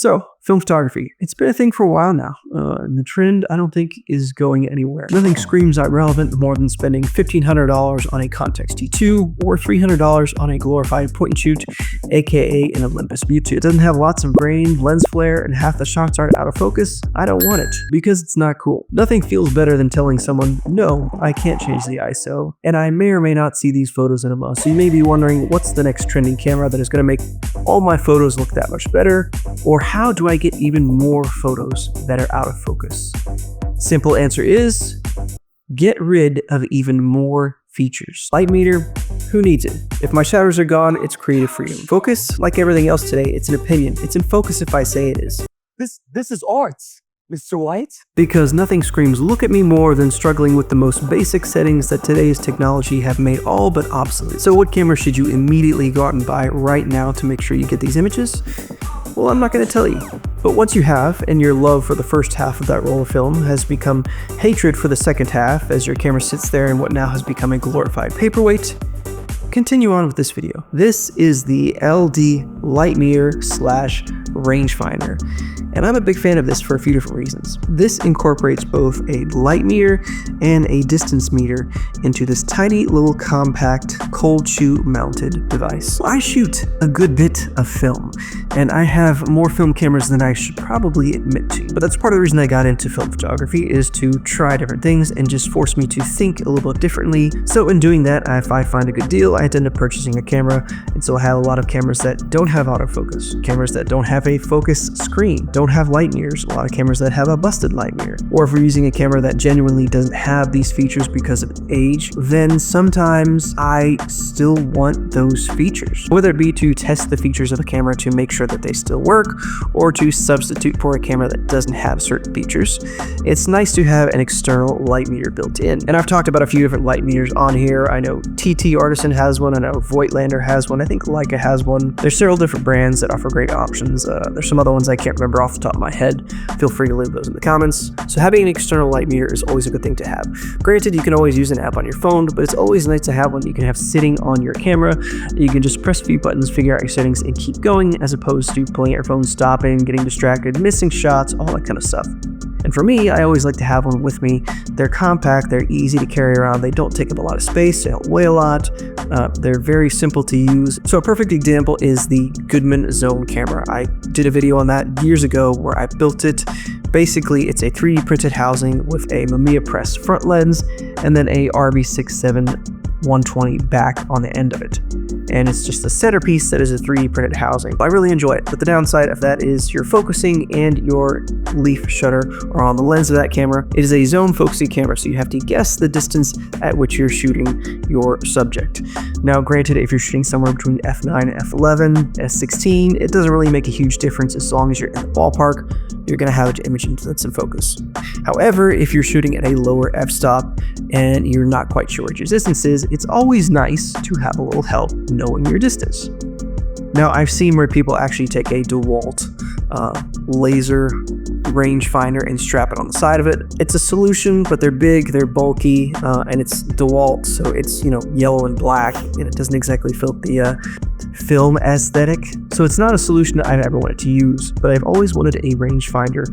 So, film photography. It's been a thing for a while now, and the trend, I don't think, is going anywhere. Nothing screams irrelevant more than spending $1,500 on a Context T2 or $300 on a glorified point-and-shoot, aka an Olympus Mewtwo. It doesn't have lots of grain, lens flare, and half the shots aren't out of focus. I don't want it, because it's not cool. Nothing feels better than telling someone, no, I can't change the ISO, and I may or may not see these photos in a month. So you may be wondering, what's the next trending camera that is going to make all my photos look that much better? Or how do I get even more photos that are out of focus? Simple answer is, get rid of even more features. Light meter, who needs it? If my shadows are gone, it's creative freedom. Focus, like everything else today, it's an opinion. It's in focus if I say it is. This is art, Mr. White. Because nothing screams look at me more than struggling with the most basic settings that today's technology have made all but obsolete. So what camera should you immediately go out and buy right now to make sure you get these images? Well, I'm not going to tell you. But once you have, and your love for the first half of that roll of film has become hatred for the second half as your camera sits there in what now has become a glorified paperweight, continue on with this video. This is the LD light mirror / rangefinder, and I'm a big fan of this for a few different reasons. This incorporates both a light meter and a distance meter into this tiny little compact cold shoe mounted device. I shoot a good bit of film, and I have more film cameras than I should probably admit to, but that's part of the reason I got into film photography, is to try different things and just force me to think a little bit differently. So in doing that, if I find a good deal, I end up purchasing a camera, and so I have a lot of cameras that don't have autofocus, cameras that don't have a focus screen, don't have light mirrors, a lot of cameras that have a busted light mirror. Or if we're using a camera that genuinely doesn't have these features because of age, then sometimes I still want those features. Whether it be to test the features of a camera to make sure that they still work, or to substitute for a camera that doesn't have certain features, it's nice to have an external light meter built in. And I've talked about a few different light meters on here. I know TT Artisan has one, I know Voigtlander has one, I think Leica has one. There's several different brands that offer great options. There's some other ones I can't remember off the top of my head. Feel free to leave those in the comments. So having an external light meter is always a good thing to have. Granted, you can always use an app on your phone, but it's always nice to have one you can have sitting on your camera. You can just press a few buttons, figure out your settings, and keep going, as opposed to pulling out your phone, stopping, getting distracted, missing shots, all that kind of stuff. And for me, I always like to have one with me. They're compact, they're easy to carry around, they don't take up a lot of space, they don't weigh a lot, they're very simple to use. So a perfect example is the Goodman Zone camera. I did a video on that years ago where I built it. Basically, it's a 3D printed housing with a Mamiya Press front lens and then a RB67 120 back on the end of it. And it's just a centerpiece that is a 3D printed housing. I really enjoy it, but the downside of that is your focusing and your leaf shutter are on the lens of that camera. It is a zone focusing camera, so you have to guess the distance at which you're shooting your subject. Now, granted, if you're shooting somewhere between f9 and f11, s16, it doesn't really make a huge difference as long as you're in the ballpark. You're going to have an image that's in focus. However, if you're shooting at a lower f-stop and you're not quite sure what your distance is, it's always nice to have a little help knowing your distance. Now, I've seen where people actually take a DeWalt laser rangefinder and strap it on the side of it. It's a solution, but they're big, they're bulky, and it's DeWalt, so it's, yellow and black, and it doesn't exactly fit the film aesthetic. So it's not a solution that I've ever wanted to use, but I've always wanted a rangefinder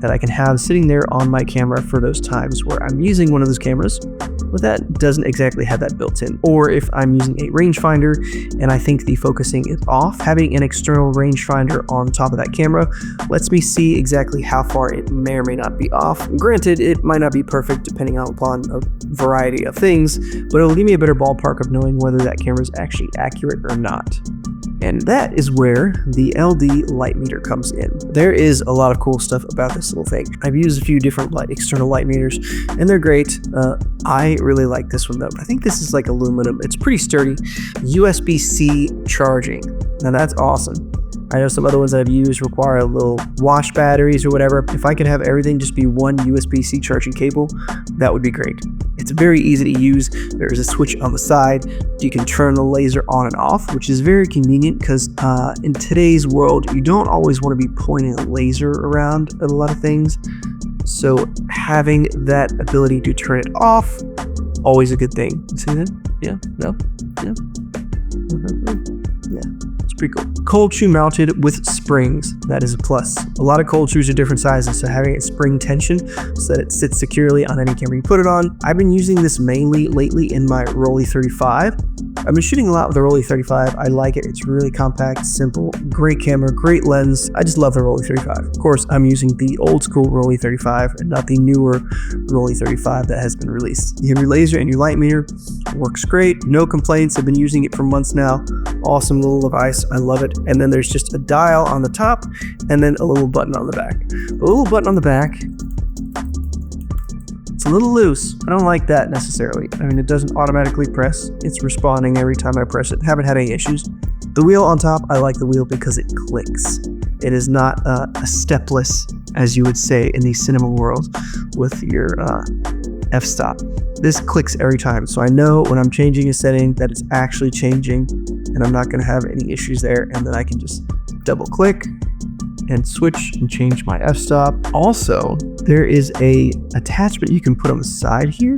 that I can have sitting there on my camera for those times where I'm using one of those cameras, but that doesn't exactly have that built in. Or if I'm using a rangefinder and I think the focusing is off, having an external rangefinder on top of that camera lets me see exactly how far it may or may not be off. Granted, it might not be perfect depending upon a variety of things, but it'll give me a better ballpark of knowing whether that camera is actually accurate or not. And that is where the LD light meter comes in. There is a lot of cool stuff about this little thing. I've used a few different external light meters, and they're great. I really like this one though. I think this is like aluminum. It's pretty sturdy. USB-C charging. Now that's awesome. I know some other ones that I've used require little wash batteries or whatever. If I could have everything just be one USB-C charging cable, that would be great. It's very easy to use. There is a switch on the side. You can turn the laser on and off, which is very convenient because in today's world, you don't always want to be pointing a laser around at a lot of things. So having that ability to turn it off, always a good thing. See that? Yeah? No? Yeah? Yeah. It's pretty cool. Cold shoe mounted with springs. That is a plus. A lot of cold shoes are different sizes, so having a spring tension so that it sits securely on any camera you put it on. I've been using this mainly lately in my Rolly 35. I've been shooting a lot with the Rolly 35. I like it. It's really compact, simple, great camera, great lens. I just love the Rolly 35. Of course, I'm using the old school Rolly 35 and not the newer Rolly 35 that has been released. You have your laser and your light meter. Works great. No complaints. I've been using it for months now. Awesome little device. I love it. And then there's just a dial on the top and then a little button on the back. The little button on the back, it's a little loose. I don't like that necessarily. I mean, it doesn't automatically press. It's responding every time I press it. Haven't had any issues. The wheel on top, I like the wheel because it clicks. It is not a stepless, as you would say in the cinema world, with your f-stop. This clicks every time, so I know when I'm changing a setting that it's actually changing, and I'm not going to have any issues there, and then I can just double click and switch and change my f-stop. Also, there is a attachment you can put on the side here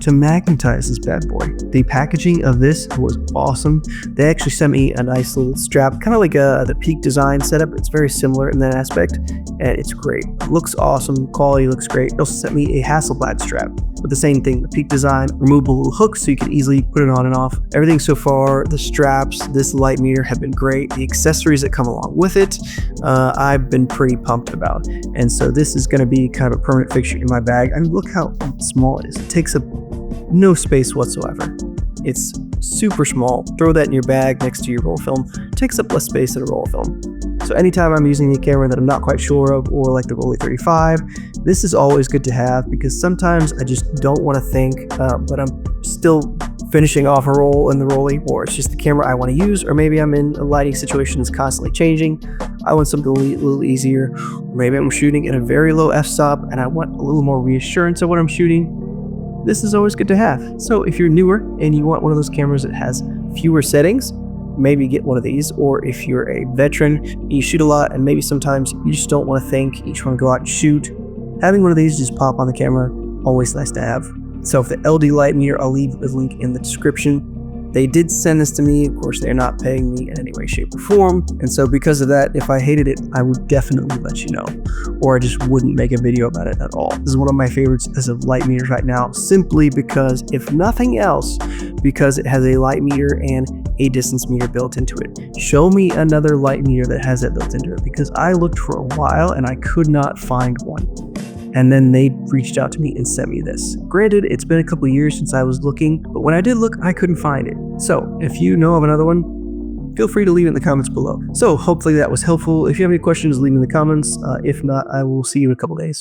to magnetize this bad boy. The packaging of this was awesome. They actually sent me a nice little strap, kind of like the Peak design setup. It's very similar in that aspect, and it's great. It looks awesome. Quality looks great. They also sent me a Hasselblad strap with the same thing, the Peak design, removable little hooks so you can easily put it on and off. Everything so far, the straps, this light meter have been great. The accessories that come along with it, I've been pretty pumped about. And so this is going to be kind of a permanent fixture in my bag. I mean, look how small it is. It takes up no space whatsoever. It's super small. Throw that in your bag next to your roll film. It takes up less space than a roll film. So anytime I'm using a camera that I'm not quite sure of, or like the Rolly 35, this is always good to have because sometimes I just don't want to think, but I'm still finishing off a roll in the Rolly, or it's just the camera I want to use, or maybe I'm in a lighting situation that's constantly changing. I want something a little easier, or maybe I'm shooting at a very low f-stop and I want a little more reassurance of what I'm shooting. This is always good to have. So if you're newer and you want one of those cameras that has fewer settings, maybe get one of these. Or if you're a veteran, you shoot a lot and maybe sometimes you just don't want to think, you just want to go out and shoot, having one of these just pop on the camera, always nice to have. So for the LD light meter, I'll leave a link in the description. They did send this to me. Of course, they're not paying me in any way, shape, or form. And so because of that, if I hated it, I would definitely let you know. Or I just wouldn't make a video about it at all. This is one of my favorites as of light meters right now, simply because, if nothing else, because it has a light meter and a distance meter built into it. Show me another light meter that has that built into it, because I looked for a while and I could not find one. And then they reached out to me and sent me this. Granted, it's been a couple years since I was looking, but when I did look, I couldn't find it. So if you know of another one, feel free to leave it in the comments below. So hopefully that was helpful. If you have any questions, leave them in the comments. If not, I will see you in a couple days.